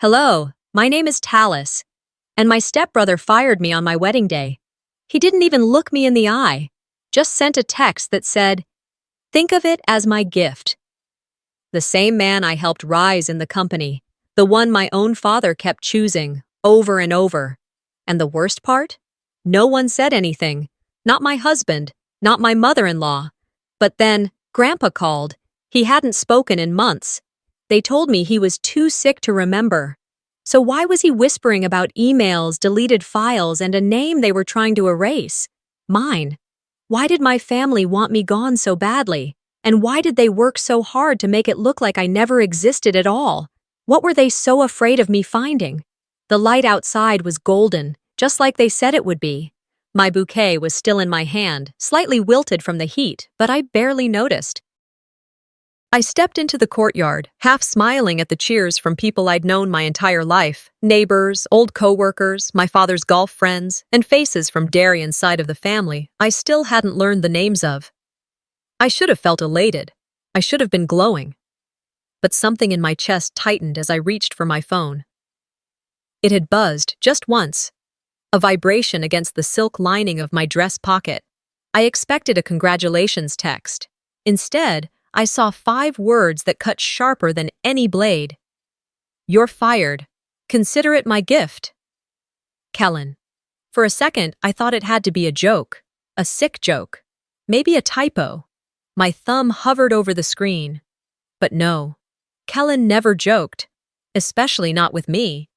Hello, my name is Tallis, and my stepbrother fired me on my wedding day. He didn't even look me in the eye, just sent a text that said, "Think of it as my gift." The same man I helped rise in the company, the one my own father kept choosing, over and over. And the worst part? No one said anything. Not my husband, not my mother-in-law. But then, Grandpa called. He hadn't spoken in months. They told me he was too sick to remember. So why was he whispering about emails, deleted files, and a name they were trying to erase? Mine. Why did my family want me gone so badly? And why did they work so hard to make it look like I never existed at all? What were they so afraid of me finding? The light outside was golden, just like they said it would be. My bouquet was still in my hand, slightly wilted from the heat, but I barely noticed. I stepped into the courtyard, half smiling at the cheers from people I'd known my entire life, neighbors, old co-workers, my father's golf friends, and faces from Darian's side of the family I still hadn't learned the names of. I should have felt elated. I should have been glowing. But something in my chest tightened as I reached for my phone. It had buzzed just once, a vibration against the silk lining of my dress pocket. I expected a congratulations text. Instead, I saw 5 words that cut sharper than any blade. "You're fired. Consider it my gift. Kellen." For a second, I thought it had to be a joke, a sick joke, maybe a typo. My thumb hovered over the screen. But no, Kellen never joked, especially not with me.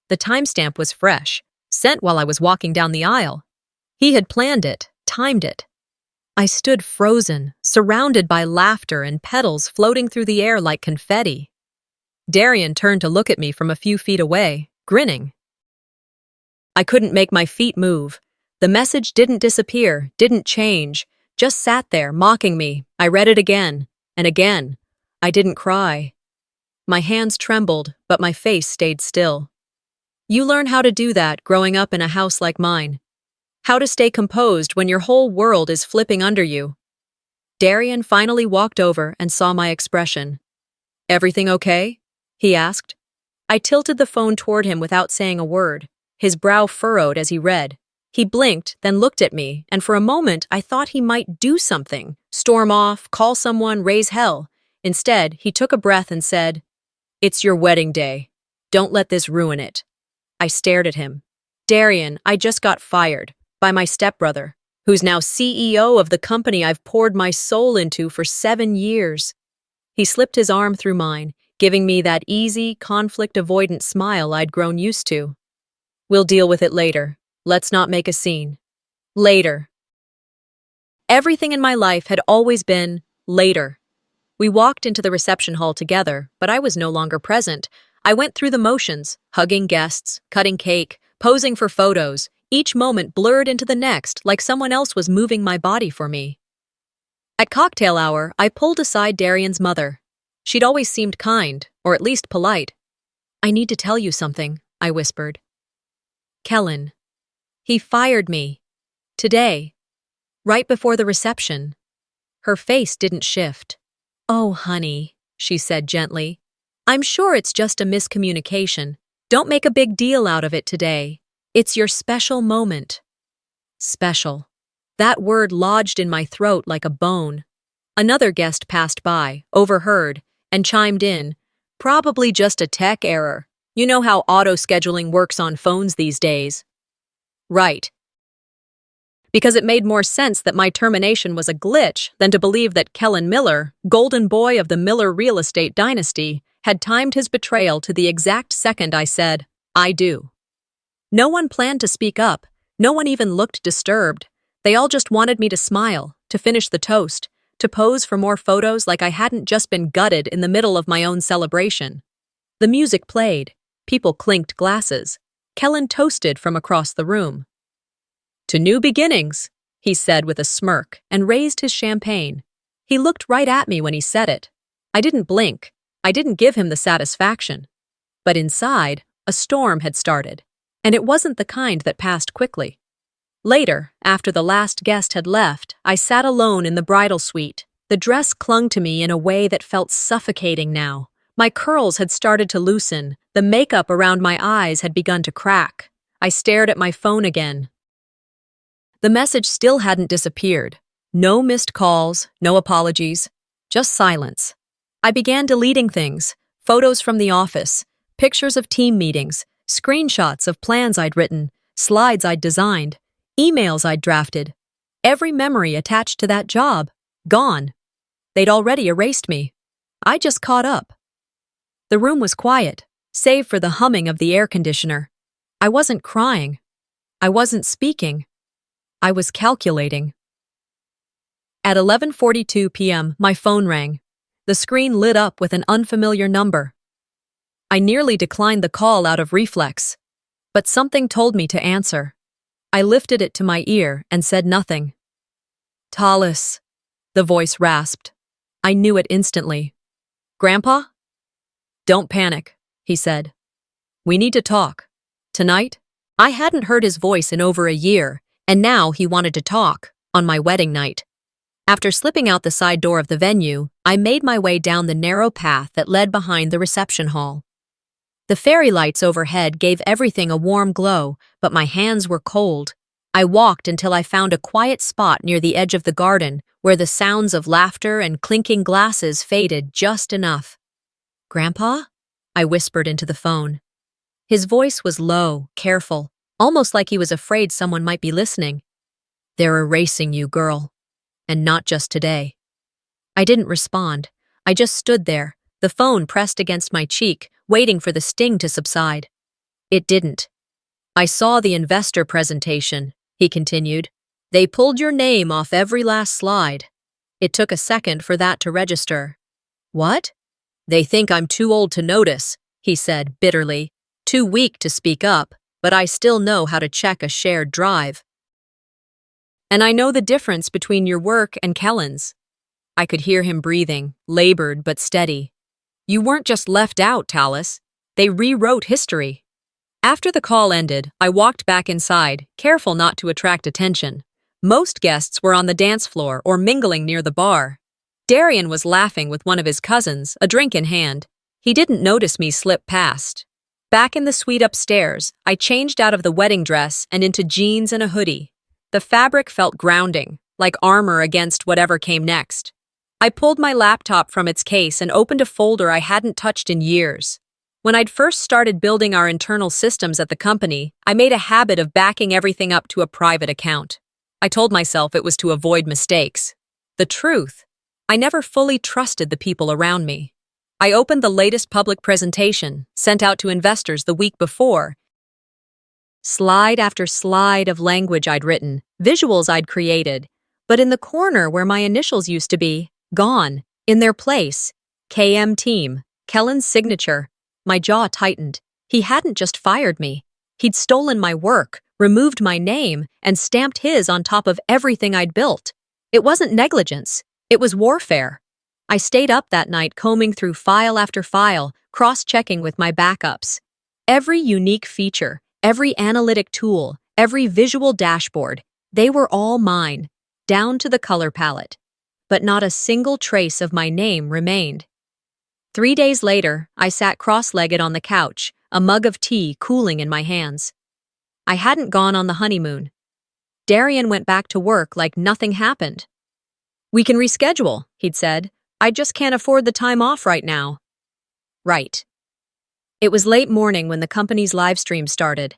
The timestamp was fresh, sent while I was walking down the aisle. He had planned it, timed it. I stood frozen, surrounded by laughter and petals floating through the air like confetti. Darian turned to look at me from a few feet away, grinning. I couldn't make my feet move. The message didn't disappear, didn't change, just sat there, mocking me. I read it again, and again. I didn't cry. My hands trembled, but my face stayed still. You learn how to do that growing up in a house like mine. How to stay composed when your whole world is flipping under you. Darian finally walked over and saw my expression. "Everything okay?" he asked. I tilted the phone toward him without saying a word. His brow furrowed as he read. He blinked, then looked at me, and for a moment I thought he might do something. Storm off, call someone, raise hell. Instead, he took a breath and said, "It's your wedding day. Don't let this ruin it." I stared at him. "Darian, I just got fired. By my stepbrother, who's now CEO of the company I've poured my soul into for 7 years. He slipped his arm through mine, giving me that easy, conflict-avoidant smile I'd grown used to. "We'll deal with it later. Let's not make a scene." Later. Everything in my life had always been later. We walked into the reception hall together, but I was no longer present. I went through the motions, hugging guests, cutting cake, posing for photos. Each moment blurred into the next, like someone else was moving my body for me. At cocktail hour, I pulled aside Darian's mother. She'd always seemed kind, or at least polite. "I need to tell you something," I whispered. "Kellen. He fired me. Today. Right before the reception." Her face didn't shift. "Oh, honey," she said gently. "I'm sure it's just a miscommunication. Don't make a big deal out of it today. It's your special moment." Special. That word lodged in my throat like a bone. Another guest passed by, overheard, and chimed in. "Probably just a tech error. You know how auto-scheduling works on phones these days." Right. Because it made more sense that my termination was a glitch than to believe that Kellen Miller, golden boy of the Miller real estate dynasty, had timed his betrayal to the exact second I said, "I do." No one planned to speak up. No one even looked disturbed. They all just wanted me to smile, to finish the toast, to pose for more photos like I hadn't just been gutted in the middle of my own celebration. The music played. People clinked glasses. Kellen toasted from across the room. "To new beginnings," he said with a smirk and raised his champagne. He looked right at me when he said it. I didn't blink. I didn't give him the satisfaction. But inside, a storm had started. And it wasn't the kind that passed quickly. Later, after the last guest had left, I sat alone in the bridal suite. The dress clung to me in a way that felt suffocating now. My curls had started to loosen, The makeup around my eyes had begun to crack. I stared at my phone again. The message still hadn't disappeared. No missed calls, no apologies, just silence. I began deleting things, photos from the office, pictures of team meetings, screenshots of plans I'd written, slides I'd designed, emails I'd drafted. Every memory attached to that job, gone. They'd already erased me. I just caught up. The room was quiet, save for the humming of the air conditioner. I wasn't crying. I wasn't speaking. I was calculating. At 11:42 p.m., my phone rang. The screen lit up with an unfamiliar number. I nearly declined the call out of reflex, but something told me to answer. I lifted it to my ear and said nothing. "Tallis," the voice rasped. I knew it instantly. "Grandpa?" "Don't panic," he said. "We need to talk. Tonight?" I hadn't heard his voice in over a year, and now he wanted to talk, on my wedding night. After slipping out the side door of the venue, I made my way down the narrow path that led behind the reception hall. The fairy lights overhead gave everything a warm glow, but my hands were cold. I walked until I found a quiet spot near the edge of the garden, where the sounds of laughter and clinking glasses faded just enough. "Grandpa?" I whispered into the phone. His voice was low, careful, almost like he was afraid someone might be listening. "They're erasing you, girl. And not just today." I didn't respond. I just stood there, the phone pressed against my cheek, waiting for the sting to subside. It didn't. "I saw the investor presentation," he continued. "They pulled your name off every last slide. It took a second for that to register." "What?" "They think I'm too old to notice," he said bitterly. "Too weak to speak up, but I still know how to check a shared drive. And I know the difference between your work and Kellen's." I could hear him breathing, labored but steady. "You weren't just left out, Tallis. They rewrote history." After the call ended, I walked back inside, careful not to attract attention. Most guests were on the dance floor or mingling near the bar. Darian was laughing with one of his cousins, a drink in hand. He didn't notice me slip past. Back in the suite upstairs, I changed out of the wedding dress and into jeans and a hoodie. The fabric felt grounding, like armor against whatever came next. I pulled my laptop from its case and opened a folder I hadn't touched in years. When I'd first started building our internal systems at the company, I made a habit of backing everything up to a private account. I told myself it was to avoid mistakes. The truth, I never fully trusted the people around me. I opened the latest public presentation, sent out to investors the week before. Slide after slide of language I'd written, visuals I'd created, but in the corner where my initials used to be, gone, in their place, KM Team, Kellen's signature. My jaw tightened. He hadn't just fired me. He'd stolen my work, removed my name, and stamped his on top of everything I'd built. It wasn't negligence. It was warfare. I stayed up that night combing through file after file, cross-checking with my backups. Every unique feature, every analytic tool, every visual dashboard, they were all mine, down to the color palette. But not a single trace of my name remained. 3 days later, I sat cross-legged on the couch, a mug of tea cooling in my hands. I hadn't gone on the honeymoon. Darian went back to work like nothing happened. "We can reschedule," he'd said. "I just can't afford the time off right now." Right. It was late morning when the company's live stream started.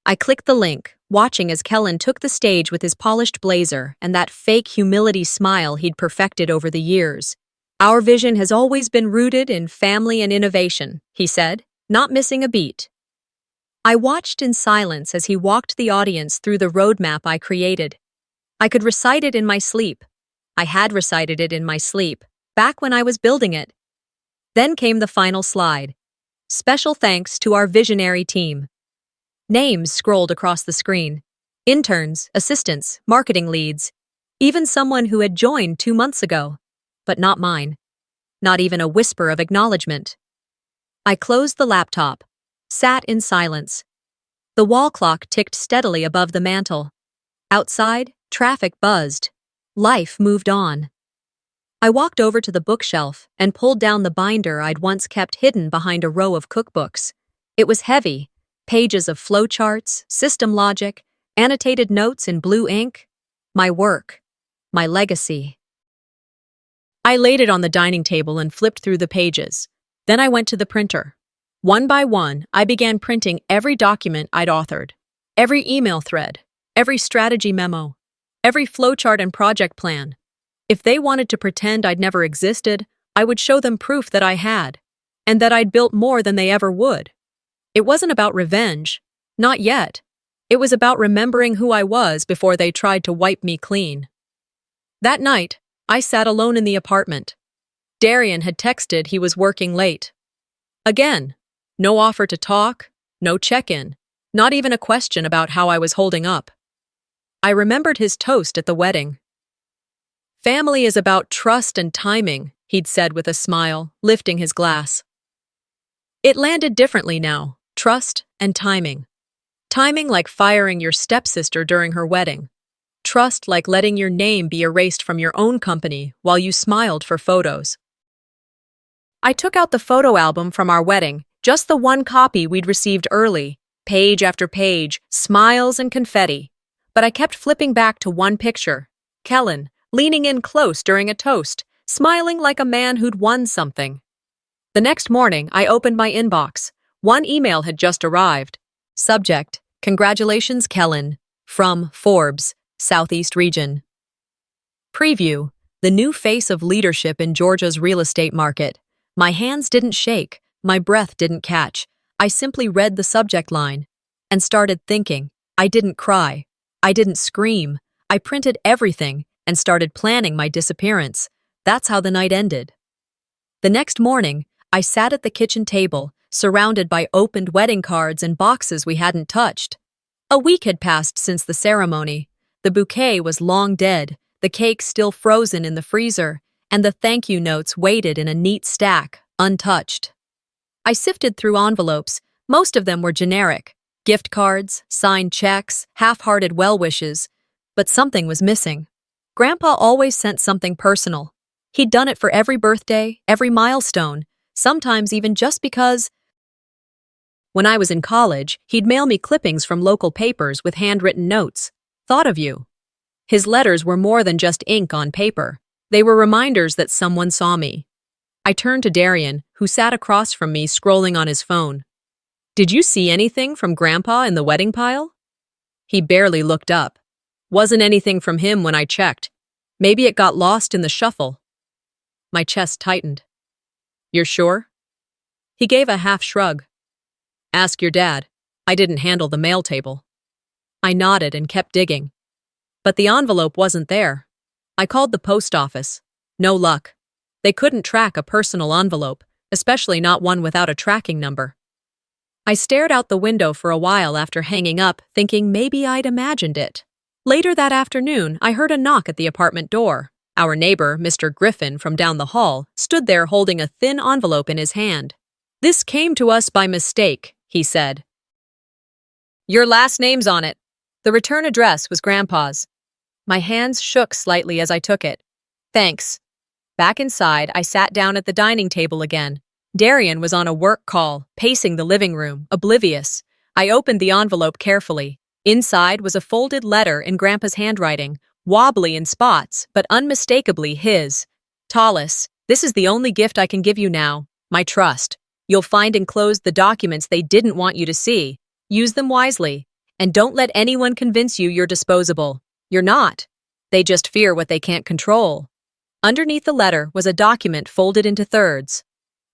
I clicked the link, watching as Kellen took the stage with his polished blazer and that fake humility smile he'd perfected over the years. "Our vision has always been rooted in family and innovation," he said, not missing a beat. I watched in silence as he walked the audience through the roadmap I created. I could recite it in my sleep. I had recited it in my sleep, back when I was building it. Then came the final slide. "Special thanks to our visionary team." Names scrolled across the screen. Interns, assistants, marketing leads. Even someone who had joined 2 months ago. But not mine. Not even a whisper of acknowledgement. I closed the laptop, sat in silence. The wall clock ticked steadily above the mantel. Outside, traffic buzzed. Life moved on. I walked over to the bookshelf and pulled down the binder I'd once kept hidden behind a row of cookbooks. It was heavy, pages of flowcharts, system logic, annotated notes in blue ink. My work. My legacy. I laid it on the dining table and flipped through the pages. Then I went to the printer. One by one, I began printing every document I'd authored. Every email thread. Every strategy memo. Every flowchart and project plan. If they wanted to pretend I'd never existed, I would show them proof that I had, and that I'd built more than they ever would. It wasn't about revenge. Not yet. It was about remembering who I was before they tried to wipe me clean. That night, I sat alone in the apartment. Darian had texted he was working late. Again, no offer to talk, no check-in, not even a question about how I was holding up. I remembered his toast at the wedding. "Family is about trust and timing," he'd said with a smile, lifting his glass. It landed differently now, trust and timing. Timing like firing your stepsister during her wedding. Trust like letting your name be erased from your own company while you smiled for photos. I took out the photo album from our wedding, just the one copy we'd received early, page after page, smiles and confetti. But I kept flipping back to one picture, Kellen, leaning in close during a toast, smiling like a man who'd won something. The next morning, I opened my inbox. One email had just arrived. Subject, "Congratulations, Kellen," from Forbes, Southeast Region. Preview, the new face of leadership in Georgia's real estate market. My hands didn't shake, my breath didn't catch. I simply read the subject line and started thinking. I didn't cry. I didn't scream. I printed everything and started planning my disappearance. That's how the night ended. The next morning, I sat at the kitchen table, surrounded by opened wedding cards and boxes we hadn't touched. A week had passed since the ceremony. The bouquet was long dead, the cake still frozen in the freezer, and the thank you notes waited in a neat stack, untouched. I sifted through envelopes. Most of them were generic. Gift cards, signed checks, half-hearted well wishes. But something was missing. Grandpa always sent something personal. He'd done it for every birthday, every milestone, sometimes even just because. When I was in college, he'd mail me clippings from local papers with handwritten notes. "Thought of you." His letters were more than just ink on paper. They were reminders that someone saw me. I turned to Darian, who sat across from me scrolling on his phone. "Did you see anything from Grandpa in the wedding pile?" He barely looked up. Wasn't anything from him when I checked. Maybe it got lost in the shuffle. My chest tightened. "You're sure?" He gave a half shrug. "Ask your dad. I didn't handle the mail table." I nodded and kept digging. But the envelope wasn't there. I called the post office. No luck. They couldn't track a personal envelope, especially not one without a tracking number. I stared out the window for a while after hanging up, thinking maybe I'd imagined it. Later that afternoon, I heard a knock at the apartment door. Our neighbor, Mr. Griffin from down the hall, stood there holding a thin envelope in his hand. "This came to us by mistake," he said. "Your last name's on it." The return address was Grandpa's. My hands shook slightly as I took it. "Thanks." Back inside, I sat down at the dining table again. Darian was on a work call, pacing the living room, oblivious. I opened the envelope carefully. Inside was a folded letter in Grandpa's handwriting, wobbly in spots, but unmistakably his. "Tallis, this is the only gift I can give you now. My trust. You'll find enclosed the documents they didn't want you to see. Use them wisely. And don't let anyone convince you you're disposable. You're not. They just fear what they can't control." Underneath the letter was a document folded into thirds.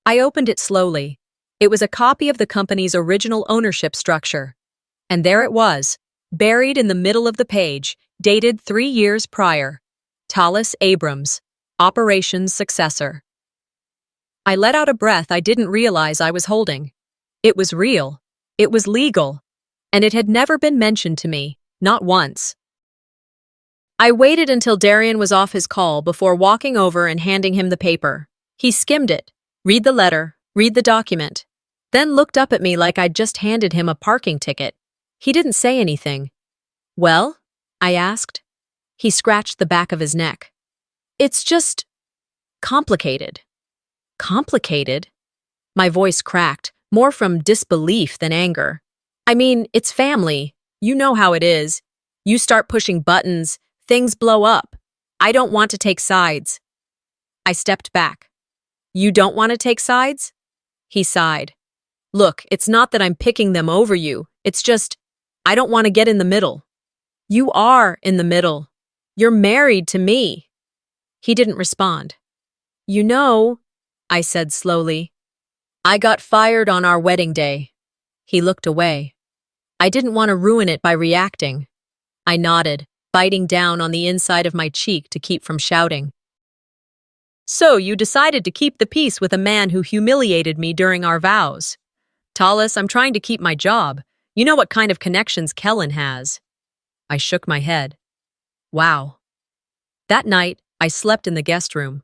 I opened it slowly. It was a copy of the company's original ownership structure. And there it was, buried in the middle of the page, dated 3 years prior. Tallis Abrams, Operations Successor. I let out a breath I didn't realize I was holding. It was real. It was legal. And it had never been mentioned to me, not once. I waited until Darian was off his call before walking over and handing him the paper. He skimmed it, read the letter, read the document, then looked up at me like I'd just handed him a parking ticket. He didn't say anything. "Well?" I asked. He scratched the back of his neck. "It's just..." Complicated. Complicated? My voice cracked, more from disbelief than anger. I mean, it's family. You know how it is. You start pushing buttons, things blow up. I don't want to take sides. I stepped back. You don't want to take sides? He sighed. Look, it's not that I'm picking them over you. It's just, I don't want to get in the middle. You are in the middle. You're married to me. He didn't respond. You know, I said slowly, I got fired on our wedding day. He looked away. I didn't want to ruin it by reacting. I nodded, biting down on the inside of my cheek to keep from shouting. So you decided to keep the peace with a man who humiliated me during our vows. Tallis, I'm trying to keep my job. You know what kind of connections Kellen has. I shook my head. Wow. That night, I slept in the guest room.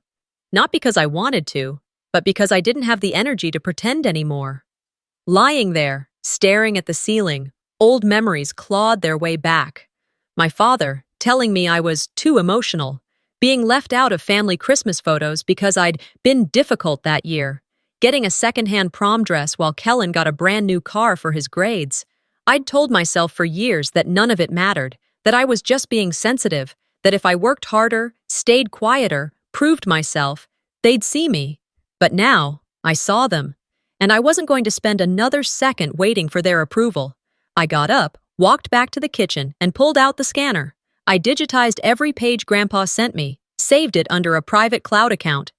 Not because I wanted to, but because I didn't have the energy to pretend anymore. Lying there, staring at the ceiling, old memories clawed their way back. My father, telling me I was too emotional, being left out of family Christmas photos because I'd been difficult that year, getting a secondhand prom dress while Kellen got a brand new car for his grades. I'd told myself for years that none of it mattered, that I was just being sensitive, that if I worked harder, stayed quieter, proved myself, they'd see me. But now, I saw them, and I wasn't going to spend another second waiting for their approval. I got up, walked back to the kitchen, and pulled out the scanner. I digitized every page Grandpa sent me, saved it under a private cloud account.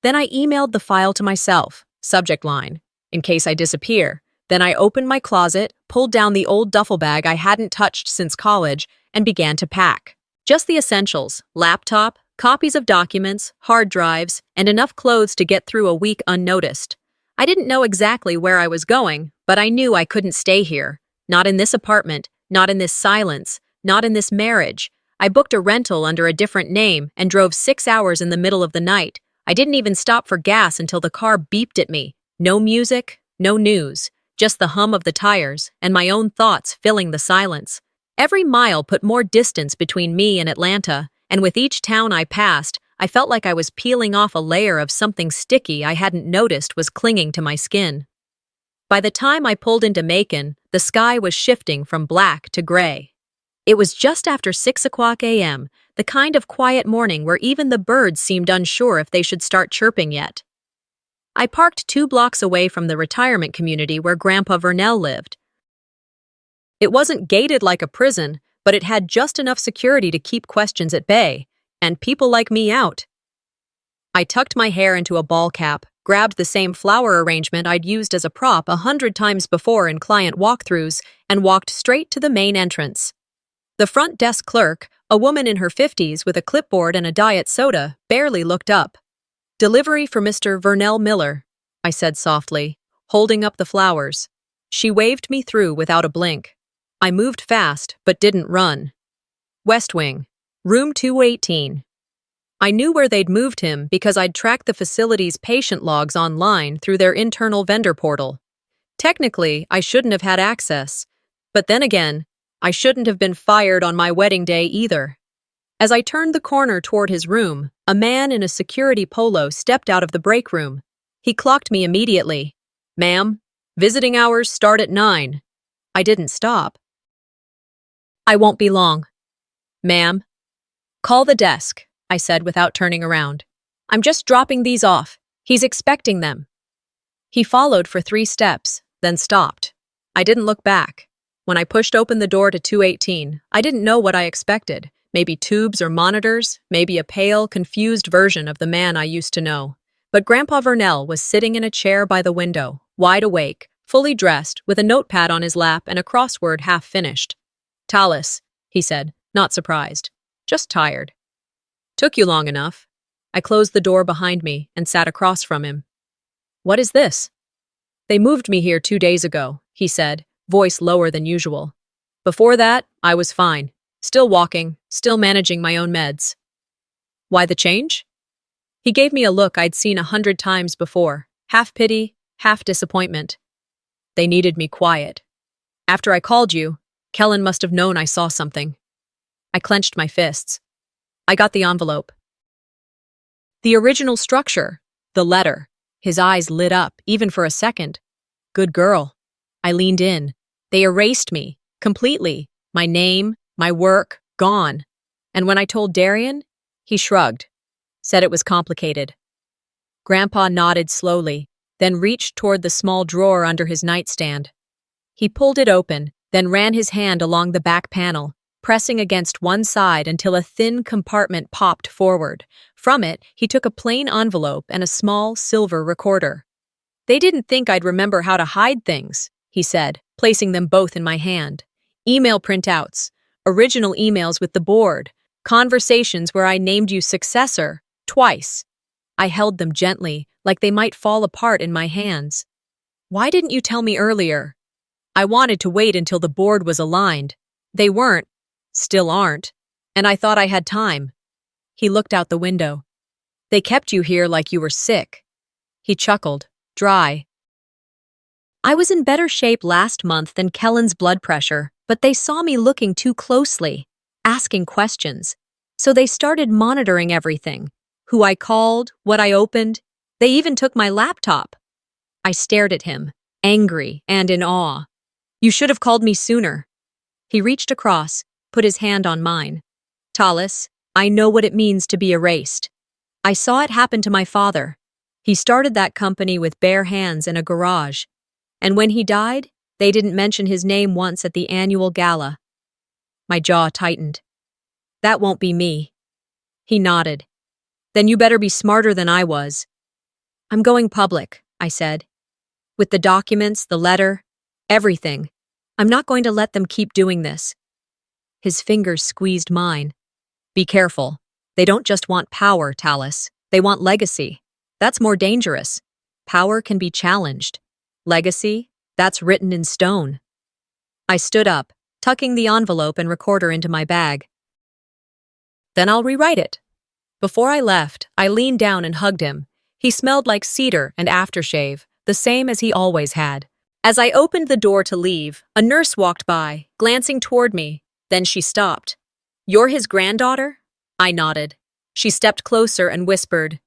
Then I emailed the file to myself, subject line, in case I disappear. Then I opened my closet, pulled down the old duffel bag I hadn't touched since college, and began to pack. Just the essentials: laptop, copies of documents, hard drives, and enough clothes to get through a week unnoticed. I didn't know exactly where I was going, but I knew I couldn't stay here. Not in this apartment, not in this silence, not in this marriage. I booked a rental under a different name and drove 6 hours in the middle of the night. I didn't even stop for gas until the car beeped at me. No music, no news, just the hum of the tires and my own thoughts filling the silence. Every mile put more distance between me and Atlanta, and with each town I passed, I felt like I was peeling off a layer of something sticky I hadn't noticed was clinging to my skin. By the time I pulled into Macon, the sky was shifting from black to gray. It was just after 6 o'clock a.m., the kind of quiet morning where even the birds seemed unsure if they should start chirping yet. I parked 2 blocks away from the retirement community where Grandpa Vernell lived. It wasn't gated like a prison, but it had just enough security to keep questions at bay, and people like me out. I tucked my hair into a ball cap, grabbed the same flower arrangement I'd used as a prop 100 times before in client walkthroughs, and walked straight to the main entrance. The front desk clerk, a woman in her 50s with a clipboard and a diet soda, barely looked up. "Delivery for Mr. Vernell Miller," I said softly, holding up the flowers. She waved me through without a blink. I moved fast, but didn't run. West Wing, room 218. I knew where they'd moved him because I'd tracked the facility's patient logs online through their internal vendor portal. Technically, I shouldn't have had access, but then again, I shouldn't have been fired on my wedding day either. As I turned the corner toward his room, a man in a security polo stepped out of the break room. He clocked me immediately. "Ma'am, visiting hours start at 9. I didn't stop. "I won't be long." "Ma'am?" "Call the desk," I said without turning around. "I'm just dropping these off. He's expecting them." He followed for 3 steps, then stopped. I didn't look back. When I pushed open the door to 218, I didn't know what I expected. Maybe tubes or monitors, maybe a pale, confused version of the man I used to know. But Grandpa Vernell was sitting in a chair by the window, wide awake, fully dressed, with a notepad on his lap and a crossword half finished. "Tallis," he said, not surprised, just tired. "Took you long enough." I closed the door behind me and sat across from him. "What is this?" "They moved me here 2 days ago," he said, voice lower than usual. "Before that, I was fine. Still walking, still managing my own meds." "Why the change?" He gave me a look I'd seen 100 times before, half pity, half disappointment. "They needed me quiet. After I called you, Kellen must have known I saw something." I clenched my fists. "I got the envelope." The original structure. The letter. His eyes lit up, even for a second. Good girl. I leaned in. They erased me. Completely. My name, my work, gone. And when I told Darian, he shrugged. Said it was complicated. Grandpa nodded slowly, then reached toward the small drawer under his nightstand. He pulled it open, then ran his hand along the back panel, pressing against one side until a thin compartment popped forward. From it, he took a plain envelope and a small silver recorder. They didn't think I'd remember how to hide things, he said, placing them both in my hand. Email printouts, original emails with the board, conversations where I named you successor, twice. I held them gently, like they might fall apart in my hands. Why didn't you tell me earlier? I wanted to wait until the board was aligned. They weren't, still aren't, and I thought I had time. He looked out the window. They kept you here like you were sick. He chuckled, dry. I was in better shape last month than Kellen's blood pressure, but they saw me looking too closely, asking questions. So they started monitoring everything. Who I called, what I opened. They even took my laptop. I stared at him, angry and in awe. You should have called me sooner. He reached across, put his hand on mine. Tallis, I know what it means to be erased. I saw it happen to my father. He started that company with bare hands in a garage. And when he died, they didn't mention his name once at the annual gala. My jaw tightened. That won't be me. He nodded. Then you better be smarter than I was. I'm going public, I said. With the documents, the letter, everything. I'm not going to let them keep doing this. His fingers squeezed mine. Be careful. They don't just want power, Tallis. They want legacy. That's more dangerous. Power can be challenged. Legacy, that's written in stone. I stood up, tucking the envelope and recorder into my bag. Then I'll rewrite it. Before I left, I leaned down and hugged him. He smelled like cedar and aftershave, the same as he always had. As I opened the door to leave, a nurse walked by, glancing toward me. Then she stopped. You're his granddaughter? I nodded. She stepped closer and whispered,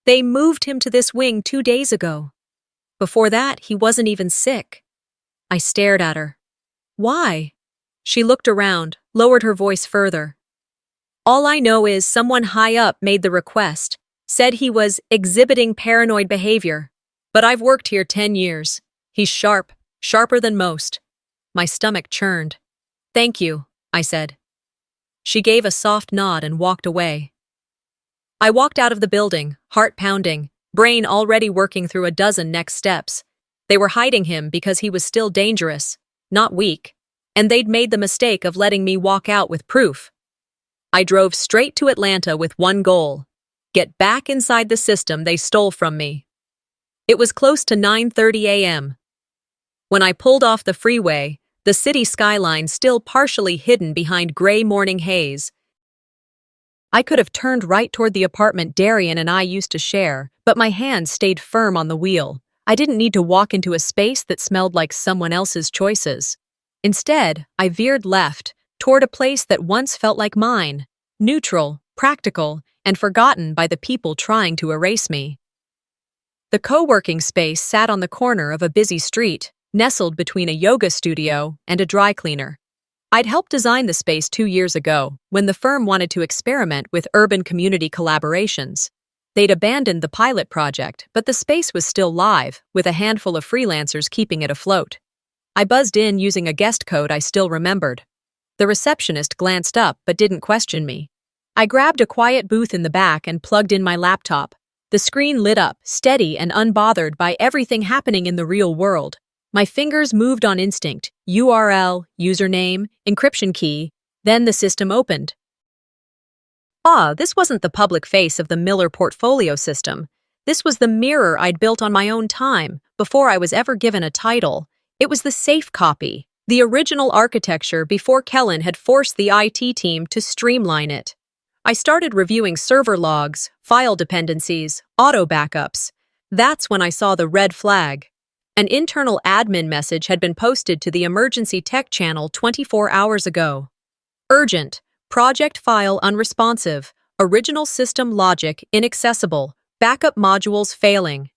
They moved him to this wing 2 days ago. Before that, he wasn't even sick. I stared at her. Why? She looked around, lowered her voice further. All I know is someone high up made the request, said he was exhibiting paranoid behavior. But I've worked here 10 years. He's sharp, sharper than most. My stomach churned. Thank you, I said. She gave a soft nod and walked away. I walked out of the building, heart pounding, brain already working through a dozen next steps. They were hiding him because he was still dangerous, not weak, and they'd made the mistake of letting me walk out with proof. I drove straight to Atlanta with one goal: get back inside the system they stole from me. It was close to 9:30 a.m. When I pulled off the freeway, the city skyline still partially hidden behind gray morning haze. I could have turned right toward the apartment Darian and I used to share, but my hand stayed firm on the wheel. I didn't need to walk into a space that smelled like someone else's choices. Instead, I veered left, toward a place that once felt like mine, neutral, practical, and forgotten by the people trying to erase me. The co-working space sat on the corner of a busy street, nestled between a yoga studio and a dry cleaner. I'd helped design the space 2 years ago, when the firm wanted to experiment with urban community collaborations. They'd abandoned the pilot project, but the space was still live, with a handful of freelancers keeping it afloat. I buzzed in using a guest code I still remembered. The receptionist glanced up but didn't question me. I grabbed a quiet booth in the back and plugged in my laptop. The screen lit up, steady and unbothered by everything happening in the real world. My fingers moved on instinct: URL, username, encryption key. Then the system opened. This wasn't the public face of the Miller portfolio system. This was the mirror I'd built on my own time, before I was ever given a title. It was the safe copy, the original architecture before Kellen had forced the IT team to streamline it. I started reviewing server logs, file dependencies, auto backups. That's when I saw the red flag. An internal admin message had been posted to the emergency tech channel 24 hours ago. Urgent. Project file unresponsive. Original system logic inaccessible, backup modules failing.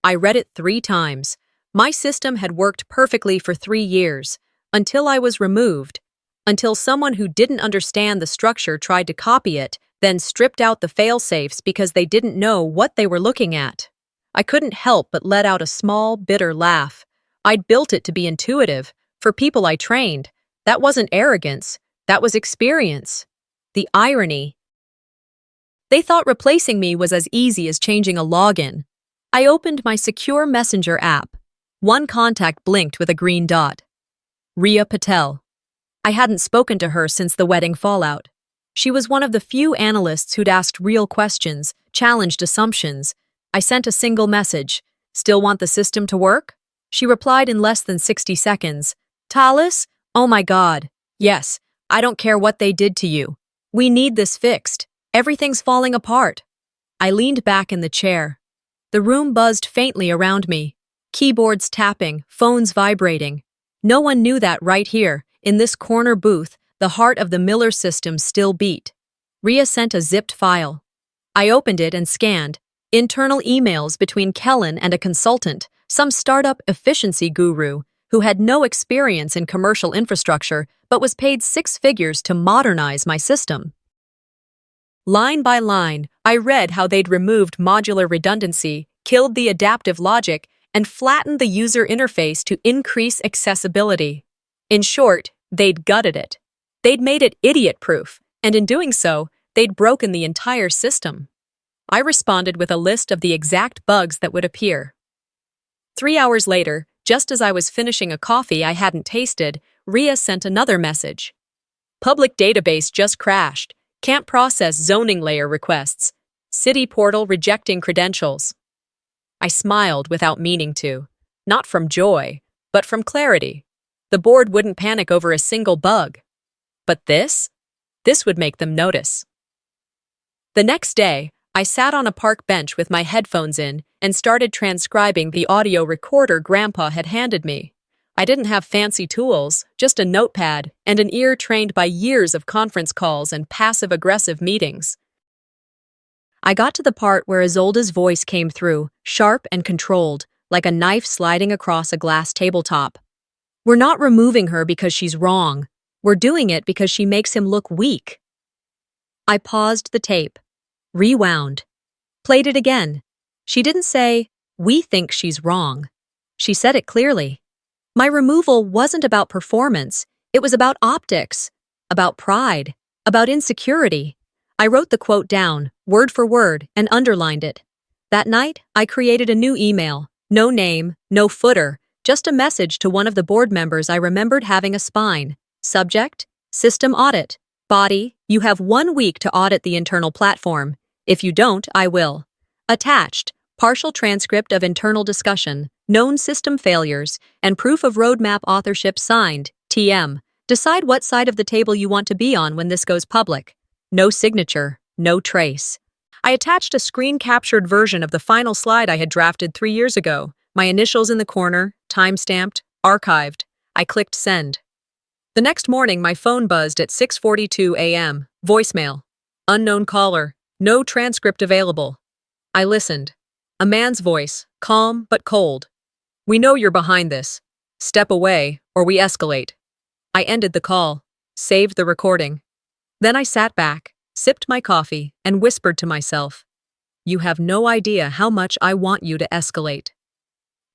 I read it 3 times. My system had worked perfectly for 3 years, until I was removed, until someone who didn't understand the structure tried to copy it, then stripped out the fail-safes because they didn't know what they were looking at. I couldn't help but let out a small, bitter laugh. I'd built it to be intuitive, for people I trained. That wasn't arrogance, that was experience. The irony. They thought replacing me was as easy as changing a login. I opened my secure messenger app. One contact blinked with a green dot. Riya Patel. I hadn't spoken to her since the wedding fallout. She was one of the few analysts who'd asked real questions, challenged assumptions. I sent a single message. Still want the system to work? She replied in less than 60 seconds. Tallis? Oh my God. Yes, I don't care what they did to you. We need this fixed. Everything's falling apart. I leaned back in the chair. The room buzzed faintly around me. Keyboards tapping, phones vibrating. No one knew that right here, in this corner booth, the heart of the Miller system still beat. Riya sent a zipped file. I opened it and scanned. Internal emails between Kellen and a consultant, some startup efficiency guru, who had no experience in commercial infrastructure but was paid 6 figures to modernize my system. Line by line, I read how they'd removed modular redundancy, killed the adaptive logic, and flattened the user interface to increase accessibility. In short, they'd gutted it. They'd made it idiot-proof, and in doing so, they'd broken the entire system. I responded with a list of the exact bugs that would appear. 3 hours later, just as I was finishing a coffee I hadn't tasted, Riya sent another message. Public database just crashed. Can't process zoning layer requests. City portal rejecting credentials. I smiled without meaning to. Not from joy, but from clarity. The board wouldn't panic over a single bug. But this? This would make them notice. The next day, I sat on a park bench with my headphones in and started transcribing the audio recorder Grandpa had handed me. I didn't have fancy tools, just a notepad and an ear trained by years of conference calls and passive-aggressive meetings. I got to the part where Isolde's voice came through, sharp and controlled, like a knife sliding across a glass tabletop. We're not removing her because she's wrong. We're doing it because she makes him look weak. I paused the tape, rewound, played it again. She didn't say, "We think she's wrong." She said it clearly. My removal wasn't about performance, it was about optics, about pride, about insecurity. I wrote the quote down, word for word, and underlined it. That night, I created a new email. No name, no footer, just a message to one of the board members I remembered having a spine. Subject, system audit. Body, you have 1 week to audit the internal platform. If you don't, I will. Attached, partial transcript of internal discussion, known system failures, and proof of roadmap authorship signed, TM. Decide what side of the table you want to be on when this goes public. No signature, no trace. I attached a screen-captured version of the final slide I had drafted 3 years ago, my initials in the corner, time-stamped, archived. I clicked send. The next morning, my phone buzzed at 6:42 a.m. Voicemail. Unknown caller. No transcript available. I listened. A man's voice, calm but cold. We know you're behind this. Step away, or we escalate. I ended the call, saved the recording. Then I sat back, sipped my coffee, and whispered to myself, "You have no idea how much I want you to escalate."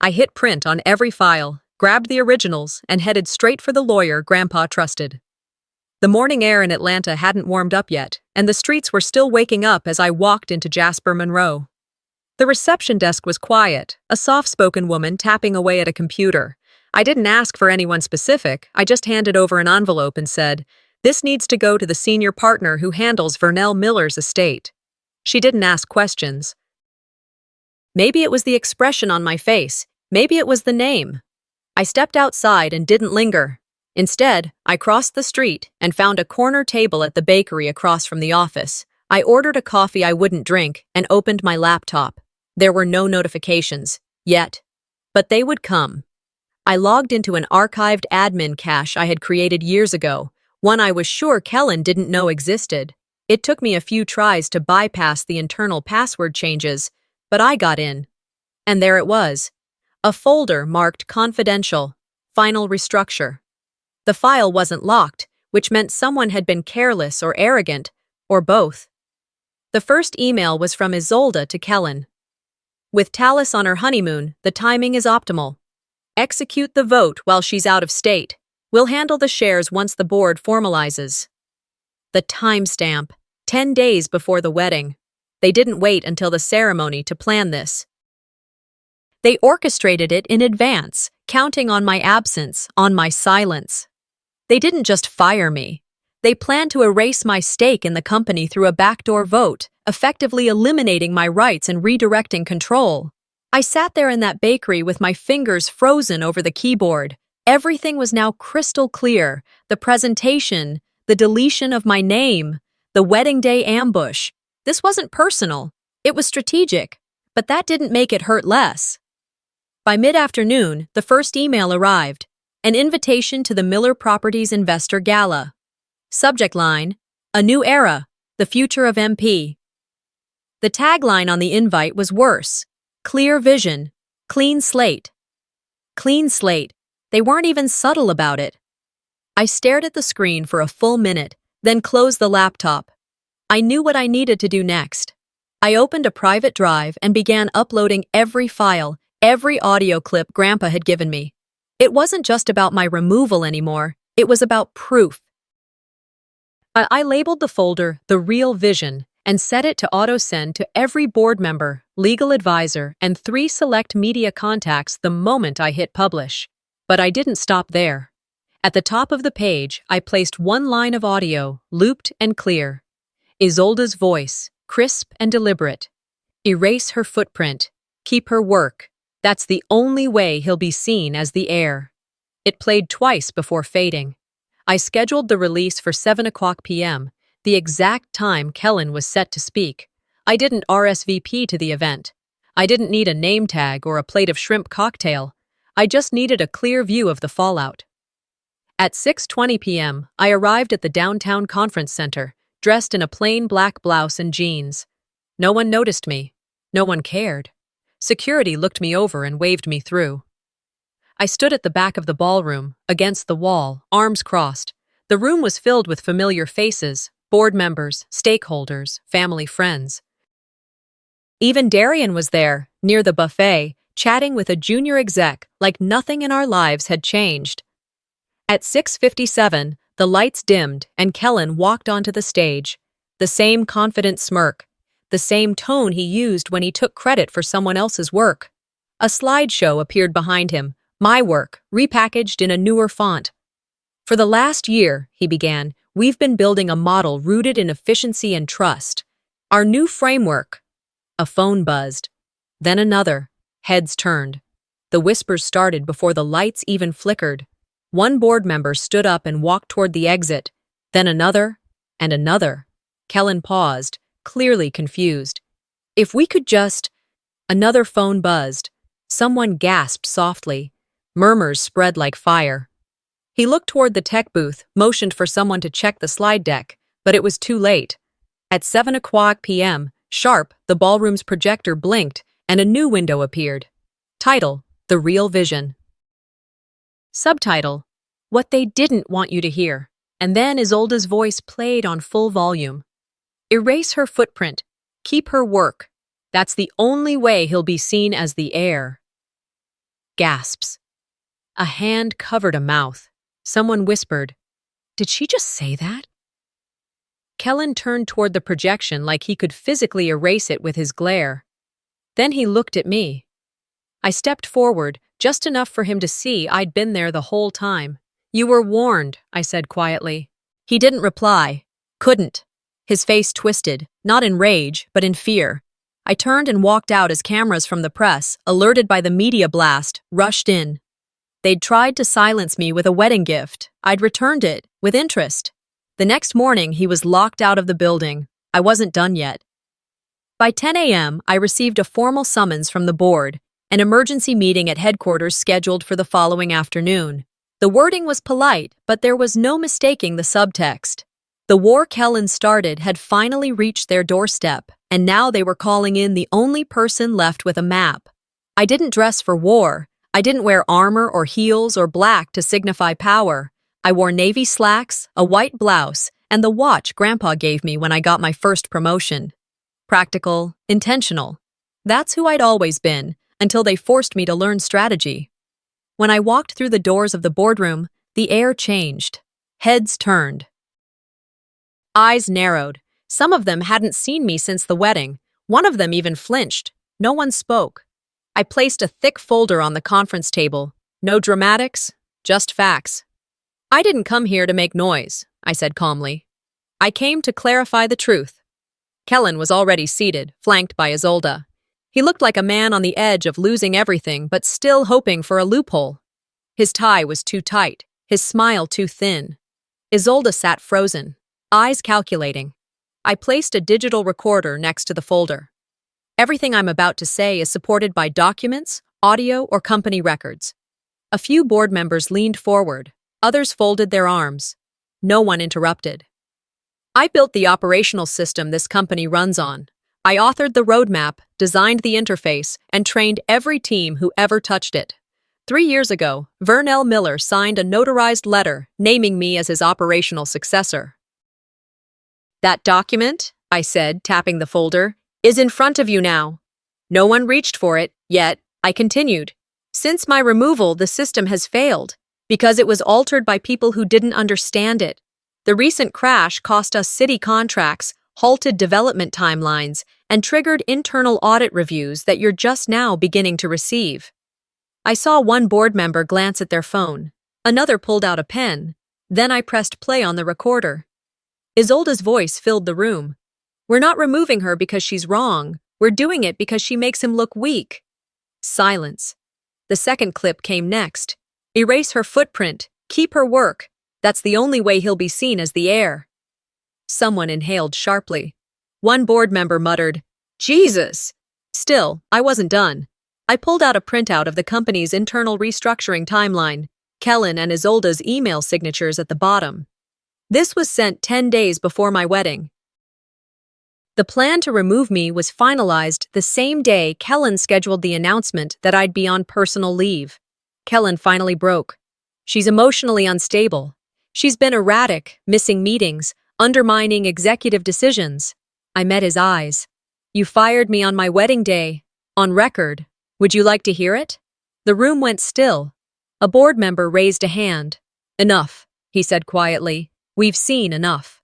I hit print on every file, grabbed the originals, and headed straight for the lawyer Grandpa trusted. The morning air in Atlanta hadn't warmed up yet, and the streets were still waking up as I walked into Jasper Monroe. The reception desk was quiet, a soft-spoken woman tapping away at a computer. I didn't ask for anyone specific, I just handed over an envelope and said, "This needs to go to the senior partner who handles Vernell Miller's estate." She didn't ask questions. Maybe it was the expression on my face, maybe it was the name. I stepped outside and didn't linger. Instead, I crossed the street and found a corner table at the bakery across from the office. I ordered a coffee I wouldn't drink and opened my laptop. There were no notifications, yet. But they would come. I logged into an archived admin cache I had created years ago, one I was sure Kellen didn't know existed. It took me a few tries to bypass the internal password changes, but I got in. And there it was. A folder marked Confidential, Final Restructure. The file wasn't locked, which meant someone had been careless or arrogant, or both. The first email was from Isolde to Kellen. With Tallis on her honeymoon, the timing is optimal. Execute the vote while she's out of state. We'll handle the shares once the board formalizes. The timestamp, 10 days before the wedding. They didn't wait until the ceremony to plan this. They orchestrated it in advance, counting on my absence, on my silence. They didn't just fire me. They planned to erase my stake in the company through a backdoor vote, effectively eliminating my rights and redirecting control. I sat there in that bakery with my fingers frozen over the keyboard. Everything was now crystal clear. The presentation, the deletion of my name, the wedding day ambush. This wasn't personal. It was strategic, but that didn't make it hurt less. By mid-afternoon, the first email arrived, an invitation to the Miller Properties Investor Gala. Subject line, A New Era, The Future of MP. The tagline on the invite was worse. Clear vision, clean slate. Clean slate. They weren't even subtle about it. I stared at the screen for a full minute, then closed the laptop. I knew what I needed to do next. I opened a private drive and began uploading every file, every audio clip Grandpa had given me. It wasn't just about my removal anymore, it was about proof. I labeled the folder The Real Vision and set it to auto-send to every board member, legal advisor, and 3 select media contacts the moment I hit publish. But I didn't stop there. At the top of the page, I placed one line of audio, looped and clear. Isolde's voice, crisp and deliberate. Erase her footprint. Keep her work. That's the only way he'll be seen as the heir. It played twice before fading. I scheduled the release for 7:00 p.m., the exact time Kellen was set to speak. I didn't RSVP to the event. I didn't need a name tag or a plate of shrimp cocktail. I just needed a clear view of the fallout. At 6:20 p.m., I arrived at the downtown conference center, dressed in a plain black blouse and jeans. No one noticed me. No one cared. Security looked me over and waved me through. I stood at the back of the ballroom, against the wall, arms crossed. The room was filled with familiar faces, board members, stakeholders, family friends. Even Darian was there, near the buffet, chatting with a junior exec like nothing in our lives had changed. At 6:57, the lights dimmed and Kellen walked onto the stage. The same confident smirk, the same tone he used when he took credit for someone else's work. A slideshow appeared behind him, my work, repackaged in a newer font. For the last year, he began, we've been building a model rooted in efficiency and trust. Our new framework. A phone buzzed. Then another. Heads turned. The whispers started before the lights even flickered. One board member stood up and walked toward the exit. Then another, and another. Kellen paused, clearly confused. If we could just... Another phone buzzed. Someone gasped softly. Murmurs spread like fire. He looked toward the tech booth, motioned for someone to check the slide deck, but it was too late. At 7:00 p.m., sharp, the ballroom's projector blinked, and a new window appeared. Title, The Real Vision. Subtitle, What They Didn't Want You to Hear, and then Isolde's voice played on full volume. Erase her footprint. Keep her work. That's the only way he'll be seen as the heir. Gasps. A hand covered a mouth. Someone whispered, "Did she just say that?" Kellen turned toward the projection like he could physically erase it with his glare. Then he looked at me. I stepped forward, just enough for him to see I'd been there the whole time. "You were warned," I said quietly. He didn't reply. Couldn't. His face twisted, not in rage, but in fear. I turned and walked out as cameras from the press, alerted by the media blast, rushed in. They'd tried to silence me with a wedding gift. I'd returned it, with interest. The next morning, he was locked out of the building. I wasn't done yet. By 10 a.m., I received a formal summons from the board, an emergency meeting at headquarters scheduled for the following afternoon. The wording was polite, but there was no mistaking the subtext. The war Kellen started had finally reached their doorstep, and now they were calling in the only person left with a map. I didn't dress for war. I didn't wear armor or heels or black to signify power. I wore navy slacks, a white blouse, and the watch Grandpa gave me when I got my first promotion. Practical, intentional. That's who I'd always been, until they forced me to learn strategy. When I walked through the doors of the boardroom, the air changed. Heads turned. Eyes narrowed. Some of them hadn't seen me since the wedding. One of them even flinched. No one spoke. I placed a thick folder on the conference table. No dramatics, just facts. I didn't come here to make noise, I said calmly. I came to clarify the truth. Kellen was already seated, flanked by Isolde. He looked like a man on the edge of losing everything, but still hoping for a loophole. His tie was too tight, his smile too thin. Isolde sat frozen, eyes calculating. I placed a digital recorder next to the folder. Everything I'm about to say is supported by documents, audio, or company records. A few board members leaned forward, others folded their arms. No one interrupted. I built the operational system this company runs on. I authored the roadmap, designed the interface, and trained every team who ever touched it. 3 years ago, Vernell Miller signed a notarized letter naming me as his operational successor. That document, I said, tapping the folder, is in front of you now. No one reached for it, yet, I continued. Since my removal, the system has failed, because it was altered by people who didn't understand it. The recent crash cost us city contracts, halted development timelines, and triggered internal audit reviews that you're just now beginning to receive. I saw one board member glance at their phone. Another pulled out a pen. Then I pressed play on the recorder. Isolde's voice filled the room. We're not removing her because she's wrong. We're doing it because she makes him look weak. Silence. The second clip came next. Erase her footprint. Keep her work. That's the only way he'll be seen as the heir. Someone inhaled sharply. One board member muttered, Jesus! Still, I wasn't done. I pulled out a printout of the company's internal restructuring timeline, Kellen and Isolde's email signatures at the bottom. This was sent 10 days before my wedding. The plan to remove me was finalized the same day Kellen scheduled the announcement that I'd be on personal leave. Kellen finally broke. She's emotionally unstable. She's been erratic, missing meetings, undermining executive decisions. I met his eyes. You fired me on my wedding day. On record. Would you like to hear it? The room went still. A board member raised a hand. Enough, he said quietly. We've seen enough.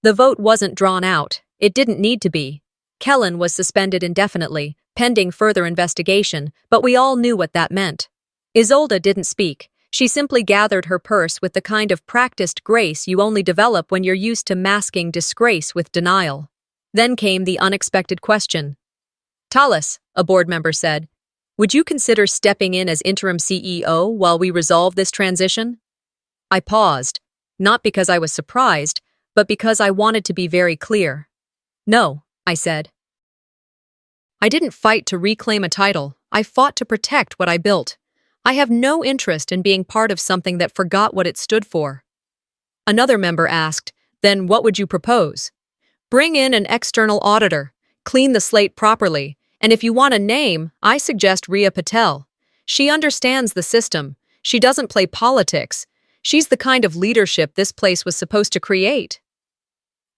The vote wasn't drawn out. It didn't need to be. Kellen was suspended indefinitely, pending further investigation, but we all knew what that meant. Isolde didn't speak. She simply gathered her purse with the kind of practiced grace you only develop when you're used to masking disgrace with denial. Then came the unexpected question. Tallis, a board member said, would you consider stepping in as interim CEO while we resolve this transition? I paused, not because I was surprised, but because I wanted to be very clear. No, I said. I didn't fight to reclaim a title. I fought to protect what I built. I have no interest in being part of something that forgot what it stood for. Another member asked, then what would you propose? Bring in an external auditor, clean the slate properly, and if you want a name, I suggest Rhea Patel. She understands the system. She doesn't play politics. She's the kind of leadership this place was supposed to create.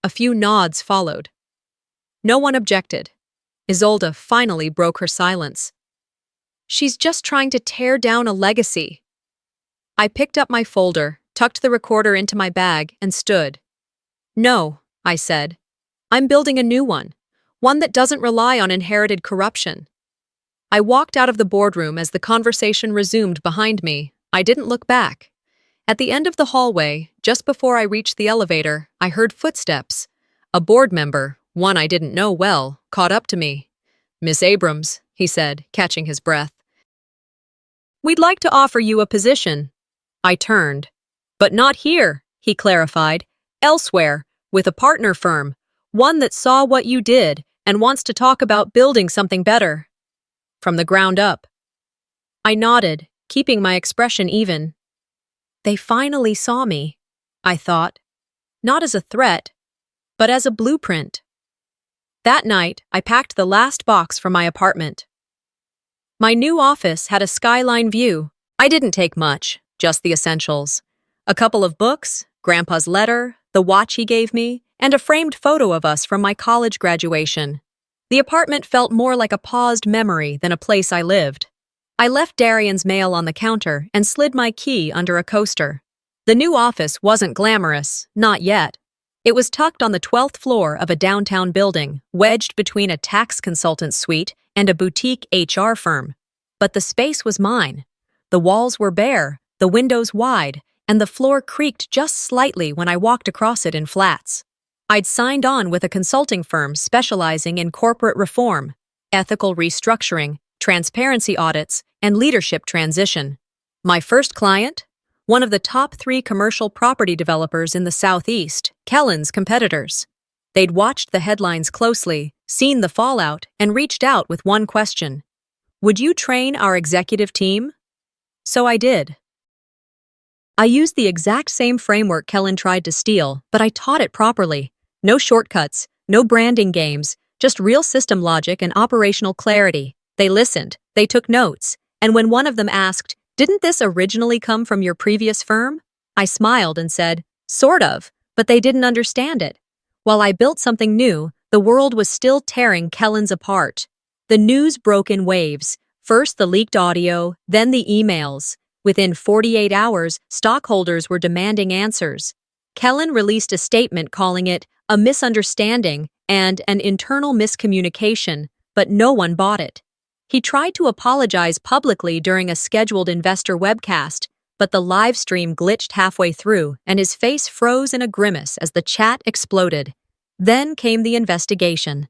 A few nods followed. No one objected. Isolde finally broke her silence. She's just trying to tear down a legacy. I picked up my folder, tucked the recorder into my bag, and stood. No, I said. I'm building a new one that doesn't rely on inherited corruption. I walked out of the boardroom as the conversation resumed behind me. I didn't look back. At the end of the hallway, just before I reached the elevator, I heard footsteps. A board member, one I didn't know well, caught up to me. Miss Abrams, he said, catching his breath. We'd like to offer you a position. I turned. But not here, he clarified. Elsewhere, with a partner firm, one that saw what you did and wants to talk about building something better. From the ground up. I nodded, keeping my expression even. They finally saw me, I thought. not as a threat, but as a blueprint. That night, I packed the last box from my apartment. My new office had a skyline view. I didn't take much, just the essentials. A couple of books, Grandpa's letter, the watch he gave me, and a framed photo of us from my college graduation. The apartment felt more like a paused memory than a place I lived. I left Darian's mail on the counter and slid my key under a coaster. The new office wasn't glamorous, not yet. It was tucked on the 12th floor of a downtown building, wedged between a tax consultant's suite and a boutique HR firm. But the space was mine. The walls were bare, the windows wide, and the floor creaked just slightly when I walked across it in flats. I'd signed on with a consulting firm specializing in corporate reform, ethical restructuring, transparency audits, and leadership transition. My first client? One of the top 3 commercial property developers in the Southeast, Kellen's competitors. They'd watched the headlines closely, seen the fallout, and reached out with one question. Would you train our executive team? So I did. I used the exact same framework Kellen tried to steal, but I taught it properly. No shortcuts, no branding games, just real system logic and operational clarity. They listened, they took notes, and when one of them asked, "Didn't this originally come from your previous firm?" I smiled and said, "Sort of, but they didn't understand it." While I built something new, the world was still tearing Kellen's apart. The news broke in waves, first the leaked audio, then the emails. Within 48 hours, stockholders were demanding answers. Kellen released a statement calling it a misunderstanding and an internal miscommunication, but no one bought it. He tried to apologize publicly during a scheduled investor webcast, but the live stream glitched halfway through and his face froze in a grimace as the chat exploded. Then came the investigation.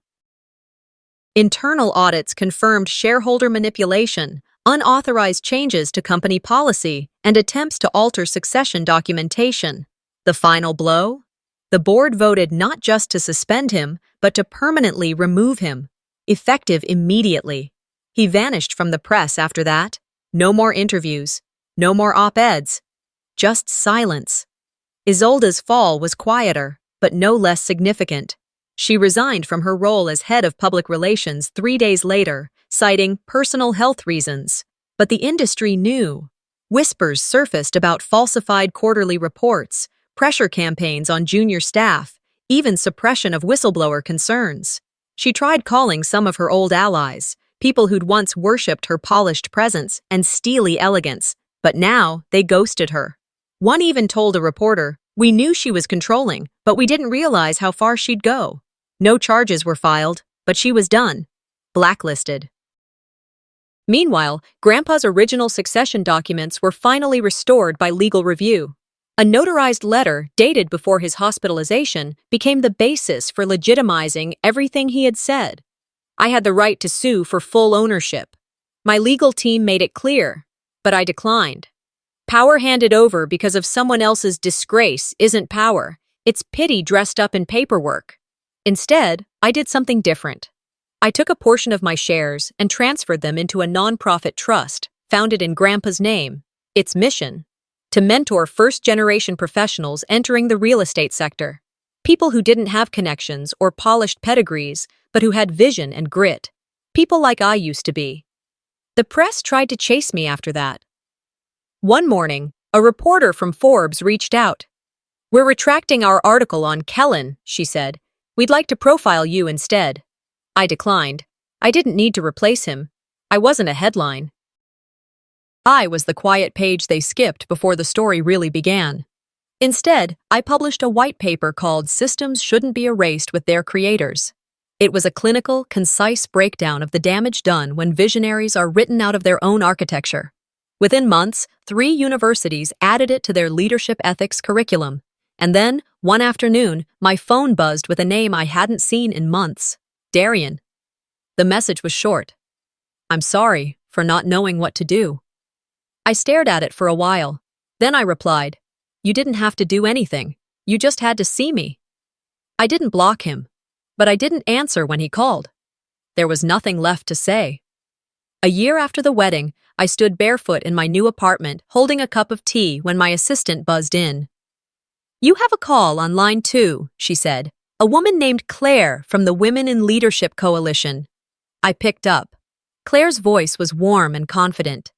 Internal audits confirmed shareholder manipulation, unauthorized changes to company policy, and attempts to alter succession documentation. The final blow? The board voted not just to suspend him, but to permanently remove him, effective immediately. He vanished from the press after that. No more interviews, no more op-eds, just silence. Isolde's fall was quieter, but no less significant. She resigned from her role as head of public relations 3 days later, citing personal health reasons. But the industry knew. Whispers surfaced about falsified quarterly reports, pressure campaigns on junior staff, even suppression of whistleblower concerns. She tried calling some of her old allies, people who'd once worshipped her polished presence and steely elegance, but now they ghosted her. One even told a reporter, "We knew she was controlling, but we didn't realize how far she'd go." No charges were filed, but she was done. Blacklisted. Meanwhile, Grandpa's original succession documents were finally restored by legal review. A notarized letter, dated before his hospitalization, became the basis for legitimizing everything he had said. I had the right to sue for full ownership. My legal team made it clear, but I declined. Power handed over because of someone else's disgrace isn't power. It's pity dressed up in paperwork. Instead, I did something different. I took a portion of my shares and transferred them into a nonprofit trust, founded in Grandpa's name. Its mission: to mentor first-generation professionals entering the real estate sector. People who didn't have connections or polished pedigrees, but who had vision and grit. People like I used to be. The press tried to chase me after that. One morning, a reporter from Forbes reached out. "We're retracting our article on Kellen," she said. "We'd like to profile you instead." I declined. I didn't need to replace him. I wasn't a headline. I was the quiet page they skipped before the story really began. Instead, I published a white paper called "Systems Shouldn't Be Erased with Their Creators." It was a clinical, concise breakdown of the damage done when visionaries are written out of their own architecture. Within months, 3 universities added it to their leadership ethics curriculum. And then, one afternoon, my phone buzzed with a name I hadn't seen in months. Darian. The message was short. "I'm sorry for not knowing what to do." I stared at it for a while. Then I replied, "You didn't have to do anything. You just had to see me." I didn't block him, but I didn't answer when he called. There was nothing left to say. A year after the wedding, I stood barefoot in my new apartment, holding a cup of tea when my assistant buzzed in. You have a call on line 2, she said. A woman named Claire from the Women in Leadership Coalition. I picked up. Claire's voice was warm and confident.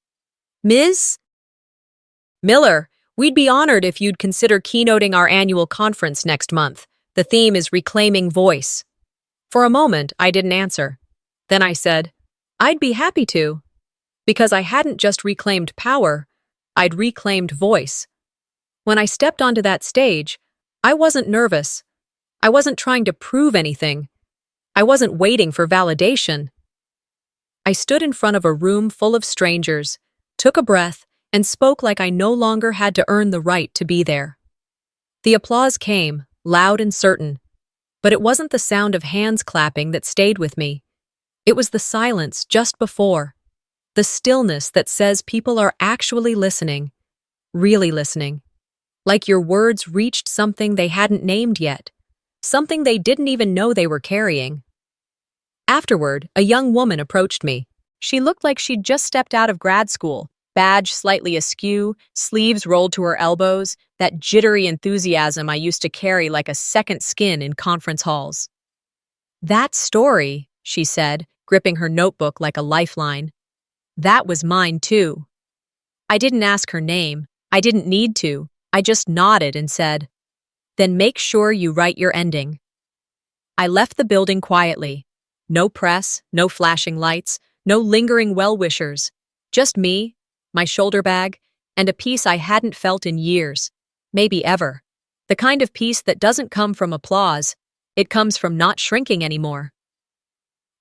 Ms. Miller, we'd be honored if you'd consider keynoting our annual conference next month. The theme is Reclaiming Voice. For a moment, I didn't answer. Then I said, I'd be happy to. Because I hadn't just reclaimed power, I'd reclaimed voice. When I stepped onto that stage, I wasn't nervous. I wasn't trying to prove anything. I wasn't waiting for validation. I stood in front of a room full of strangers, took a breath, and spoke like I no longer had to earn the right to be there. The applause came, loud and certain, but it wasn't the sound of hands clapping that stayed with me. It was the silence just before, the stillness that says people are actually listening, really listening, like your words reached something they hadn't named yet, something they didn't even know they were carrying. Afterward, a young woman approached me. She looked like she'd just stepped out of grad school, badge slightly askew, sleeves rolled to her elbows, that jittery enthusiasm I used to carry like a second skin in conference halls. That story, she said, gripping her notebook like a lifeline. That was mine too. I didn't ask her name. I didn't need to. I just nodded and said, Then make sure you write your ending. I left the building quietly. No press, no flashing lights, no lingering well-wishers. Just me, my shoulder bag, and a peace I hadn't felt in years, maybe ever. The kind of peace that doesn't come from applause, it comes from not shrinking anymore.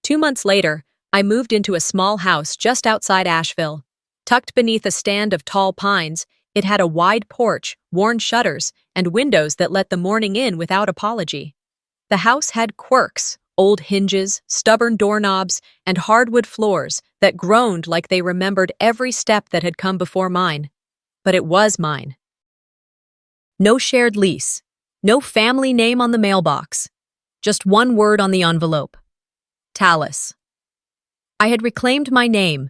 2 months later, I moved into a small house just outside Asheville. Tucked beneath a stand of tall pines, it had a wide porch, worn shutters, and windows that let the morning in without apology. The house had quirks, old hinges, stubborn doorknobs, and hardwood floors that groaned like they remembered every step that had come before mine. But it was mine. No shared lease, no family name on the mailbox, just one word on the envelope. Tallis. I had reclaimed my name,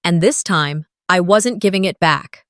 and this time, I wasn't giving it back.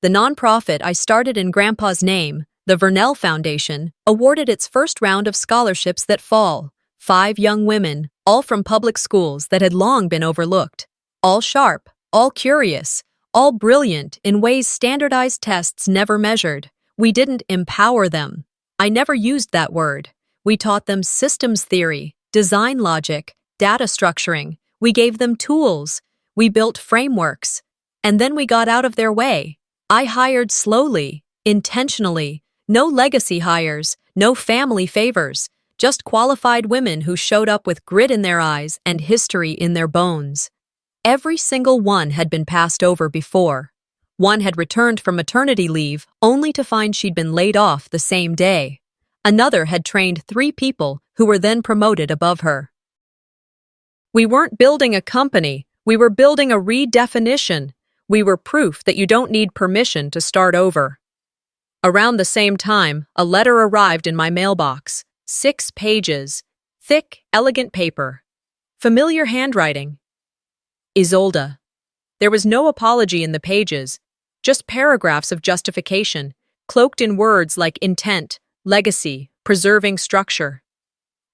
The nonprofit I started in Grandpa's name, the Vernell Foundation, awarded its first round of scholarships that fall. 5 young women, all from public schools that had long been overlooked. All sharp, all curious, all brilliant in ways standardized tests never measured. We didn't empower them. I never used that word. We taught them systems theory, design logic, data structuring. We gave them tools. We built frameworks. And then we got out of their way. I hired slowly, intentionally. No legacy hires, no family favors. Just qualified women who showed up with grit in their eyes and history in their bones. Every single one had been passed over before. One had returned from maternity leave only to find she'd been laid off the same day. Another had trained 3 people who were then promoted above her. We weren't building a company, we were building a redefinition. We were proof that you don't need permission to start over. Around the same time, a letter arrived in my mailbox. 6 pages, thick, elegant paper, familiar handwriting. Isolde. There was no apology in the pages, just paragraphs of justification, cloaked in words like intent, legacy, preserving structure.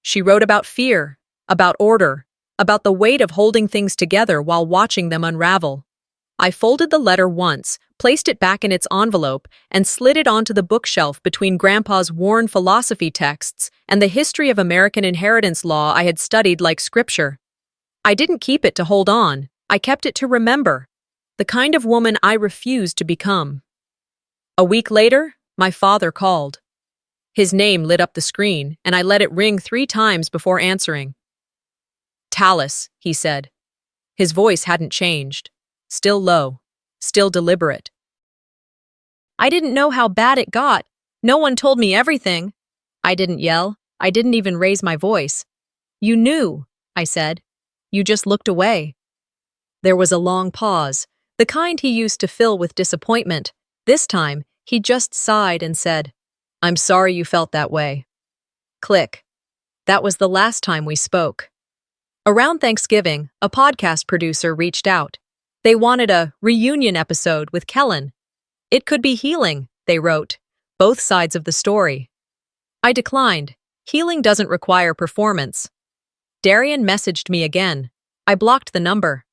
She wrote about fear, about order, about the weight of holding things together while watching them unravel. I folded the letter once, placed it back in its envelope, and slid it onto the bookshelf between Grandpa's worn philosophy texts and the history of American inheritance law I had studied like scripture. I didn't keep it to hold on, I kept it to remember, the kind of woman I refused to become. A week later, my father called. His name lit up the screen, and I let it ring 3 times before answering. Tallis, he said. His voice hadn't changed. Still low, still deliberate. I didn't know how bad it got. No one told me everything. I didn't yell. I didn't even raise my voice. You knew, I said. You just looked away. There was a long pause, the kind he used to fill with disappointment. This time, he just sighed and said, I'm sorry you felt that way. Click. That was the last time we spoke. Around Thanksgiving, a podcast producer reached out. They wanted a reunion episode with Kellen. It could be healing, they wrote. both sides of the story. I declined. Healing doesn't require performance. Darian messaged me again. I blocked the number.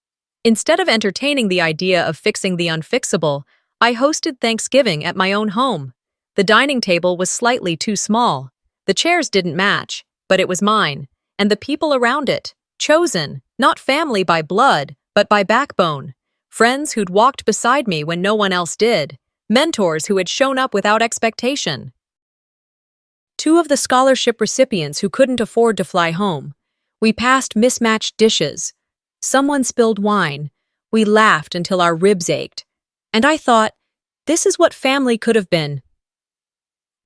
Instead of entertaining the idea of fixing the unfixable, I hosted Thanksgiving at my own home. The dining table was slightly too small. The chairs didn't match, but it was mine, and the people around it, chosen, not family by blood, but by backbone. Friends who'd walked beside me when no one else did. Mentors who had shown up without expectation. Two of the scholarship recipients who couldn't afford to fly home. We passed mismatched dishes. Someone spilled wine. We laughed until our ribs ached. And I thought, this is what family could have been.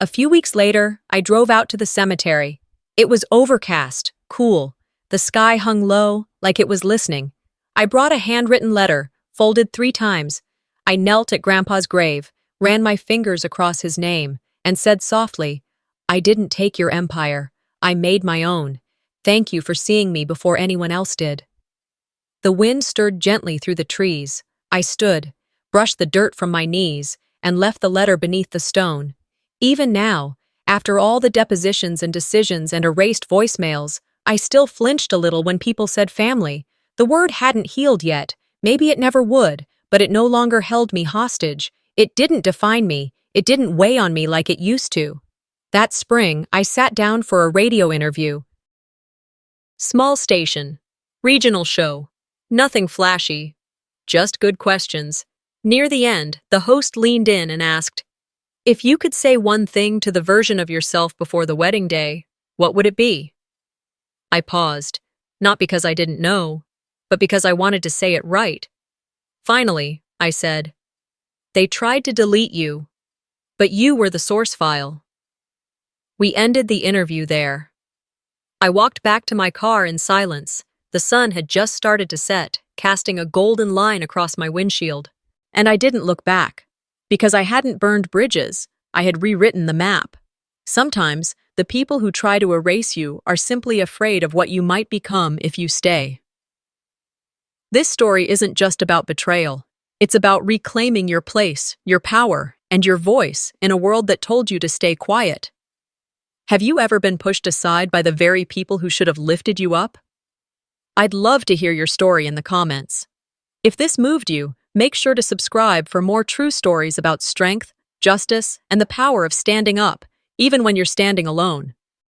A few weeks later, I drove out to the cemetery. It was overcast, cool. The sky hung low, like it was listening. I brought a handwritten letter, folded 3 times. I knelt at Grandpa's grave, ran my fingers across his name, and said softly, I didn't take your empire. I made my own. Thank you for seeing me before anyone else did. The wind stirred gently through the trees. I stood, brushed the dirt from my knees, and left the letter beneath the stone. Even now, after all the depositions and decisions and erased voicemails, I still flinched a little when people said family. The word hadn't healed yet. Maybe it never would, but it no longer held me hostage. It didn't define me. It didn't weigh on me like it used to. That spring, I sat down for a radio interview. Small station. Regional show. Nothing flashy. Just good questions. Near the end, the host leaned in and asked, if you could say one thing to the version of yourself before the wedding day, what would it be? I paused, not because I didn't know, but because I wanted to say it right. Finally, I said, they tried to delete you, but you were the source file. We ended the interview there. I walked back to my car in silence. The sun had just started to set, casting a golden line across my windshield. And I didn't look back. Because I hadn't burned bridges, I had rewritten the map. Sometimes, the people who try to erase you are simply afraid of what you might become if you stay. This story isn't just about betrayal. It's about reclaiming your place, your power, and your voice in a world that told you to stay quiet. Have you ever been pushed aside by the very people who should have lifted you up? I'd love to hear your story in the comments. If this moved you, make sure to subscribe for more true stories about strength, justice, and the power of standing up, even when you're standing alone.